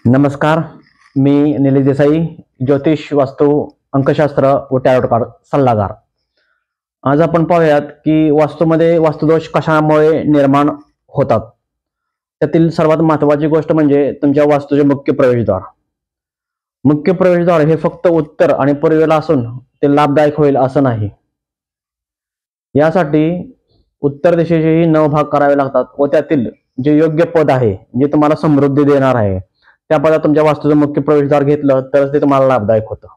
नमस्कार. मी निलेश देसाई, ज्योतिष, वास्तू, अंकशास्त्र व टॅरोट कार्ड सल्लागार. आज आपण पाहूयात की वास्तूमध्ये वास्तुदोष कशामुळे निर्माण होतात. त्यातील सर्वात महत्त्वाची गोष्ट म्हणजे तुमच्या वास्तूचे मुख्य प्रवेशद्वार. मुख्य प्रवेशद्वार हे फक्त उत्तर आणि पूर्वेला असून ते लाभदायक होईल असं नाही. यासाठी उत्तर दिशेचेही 9 भाग करावे लागतात व त्यातील जे योग्य पद आहे, जे तुम्हाला समृद्धी देणार आहे, त्या पदात तुमच्या वास्तूचं मुख्य प्रवेशद्वार घेतलं तरच ते तुम्हाला लाभदायक होतं.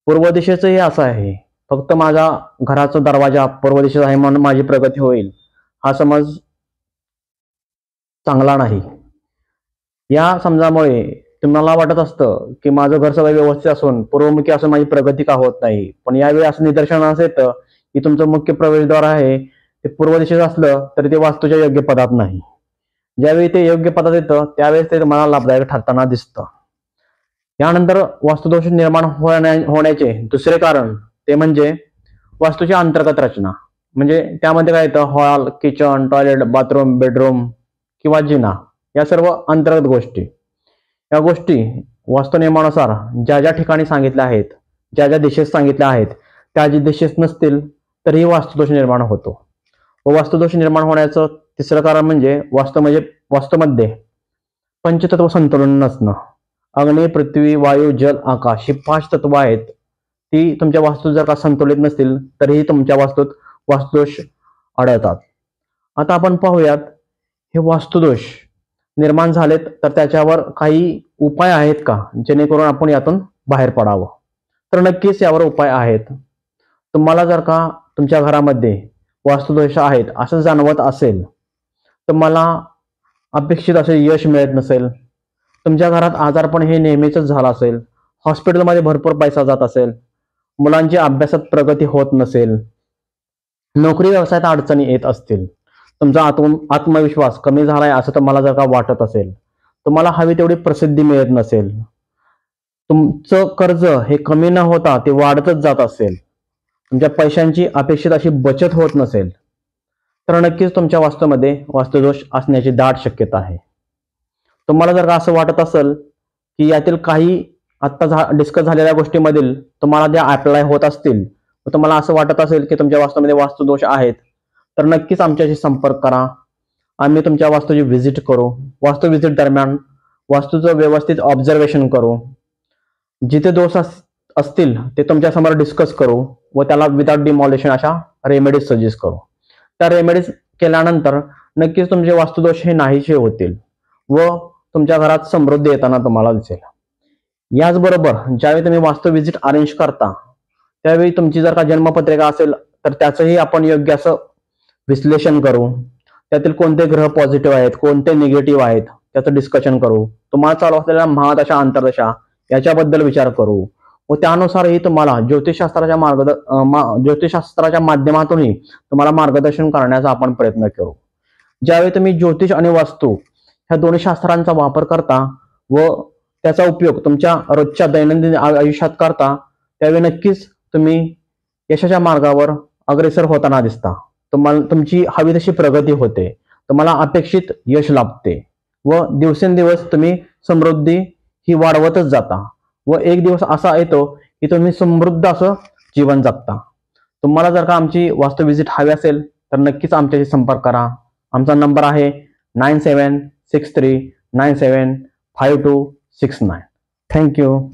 पूर्व दिशेचंही असं आहे. फक्त माझ्या घराचा दरवाजा पूर्व दिशेचा आहे म्हणून माझी प्रगती होईल, हा समज चांगला नाही. या समजामुळे तुम्हाला वाटत असतं की माझं घर सगळं व्यवस्थित असून पूर्वमुखी असून माझी प्रगती का होत नाही. पण यावेळी असं निदर्शनास येतं की तुमचं मुख्य प्रवेशद्वार आहे ते पूर्व दिशेचं असलं तरी ते वास्तूच्या योग्य पदात नाही. ज्यावेळी ते योग्य पदात येतं त्यावेळेस ते तुम्हाला लाभदायक ठरताना दिसतं. यानंतर वास्तुदोष निर्माण होण्याचे दुसरे कारण ते म्हणजे वास्तूची अंतर्गत रचना. म्हणजे त्यामध्ये काय येतं, hall, kitchen, toilet, bathroom, bedroom किंवा जिना, या सर्व अंतर्गत गोष्टी. या गोष्टी वास्तू नियमानुसार ज्या ज्या ठिकाणी सांगितल्या आहेत, ज्या ज्या दिशेस सांगितल्या आहेत, त्या जी दिशेस नसतील तरीही वास्तुदोष निर्माण होतो. व वास्तुदोष निर्माण होण्याचं तिसरं कारण म्हणजे वास्तूमध्ये पंचतत्व संतुलन नसणं. अग्नी, पृथ्वी, वायू, जल, आकाश ही 5 तत्व आहेत. ती तुमच्या वास्तूत जर का संतुलित नसतील तरीही तुमच्या वास्तूत वास्तुदोष आढळतात. आता आपण पाहूयात हे वास्तुदोष निर्माण झालेत तर त्याच्यावर काही उपाय आहेत का, जेणेकरून आपण यातून बाहेर पडावं. तर नक्कीच यावर उपाय आहेत. तुम्हाला जर का तुमच्या घरामध्ये वास्तुदोष आहेत असं जाणवत असेल, तुम्हाला अपेक्षित असे यश मिळत नसेल, तुमच्या घरात आजारपण हे नेहमीच झालं असेल, हॉस्पिटलमध्ये भरपूर पैसा जात असेल, मुलांची अभ्यासात प्रगती होत नसेल, नोकरी व्यवसायात अडचणी येत असतील, तुमचा आत्मविश्वास कमी झालाय असं तुम्हाला जर का वाटत असेल, तुम्हाला हवी तेवढी प्रसिद्धी मिळत नसेल, तुमचं कर्ज हे कमी न होता ते वाढतच जात असेल, तुमच्या पैशांची अपेक्षित अशी बचत होत नसेल, तर नक्कीच तुमच्या वास्तूमध्ये वास्तुदोष असण्याची दाट शक्यता आहे. तुम्हाला जर का असं वाटत असेल की यातील काही आत्ता डिस्कस झालेल्या गोष्टीमधील तुम्हाला त्या अप्लाय होत असतील व तुम्हाला असं वाटत असेल की तुमच्या वास्तूमध्ये वास्तुदोष आहेत, तर नक्कीच आमच्याशी संपर्क करा. आम्ही तुमच्या वास्तूची व्हिजिट करू. वास्तू व्हिजिट दरम्यान वास्तूचं व्यवस्थित ऑब्झर्वेशन करू. जिथे दोष असतील ते तुमच्यासमोर डिस्कस करू व त्याला विदाउट डिमॉलिशन अशा रेमेडीज सजेस्ट करू. त्या रेमेडीज केल्यानंतर नक्कीच तुमचे वास्तुदोष हे नाहीसे होतील व तुमच्या घरात समृद्धी येताना तुम्हाला दिसेल. याचबरोबर ज्यावेळी तुम्ही वास्तू व्हिजिट अरेंज करता त्यावेळी तुमची जर का जन्मपत्रिका असेल तर त्याचंही आपण योग्य असं विश्लेषण करू. त्यातील कोणते ग्रह पॉझिटिव्ह आहेत, कोणते निगेटिव्ह आहेत त्याचं डिस्कशन करू. तुम्हाला चालू असलेल्या महादशा, अंतर्दशा याच्याबद्दल विचार करू व त्यानुसारही तुम्हाला ज्योतिषशास्त्राच्या माध्यमातूनही तुम्हाला मार्गदर्शन करण्याचा आपण प्रयत्न करू. ज्यावेळी तुम्ही ज्योतिष आणि वास्तू ह्या दोन्ही शास्त्रांचा वापर करता व त्याचा उपयोग तुमच्या रोजच्या दैनंदिन आयुष्यात करता त्यावेळी नक्कीच तुम्ही यशाच्या मार्गावर अग्रेसर होताना दिसता. तुमची हवी तशी प्रगती होते, तुम्हाला अपेक्षित यश लाभते व दिवसेंदिवस तुम्ही समृद्धी ही वाढवतच जाता व एक दिवस असा येतो की तुम्ही समृद्ध असं जीवन जगता. तुम्हाला जर का आमची वास्तू व्हिजिट हवी असेल तर नक्कीच आमच्याशी संपर्क करा. आमचा नंबर आहे 9763975269. थँक्यू.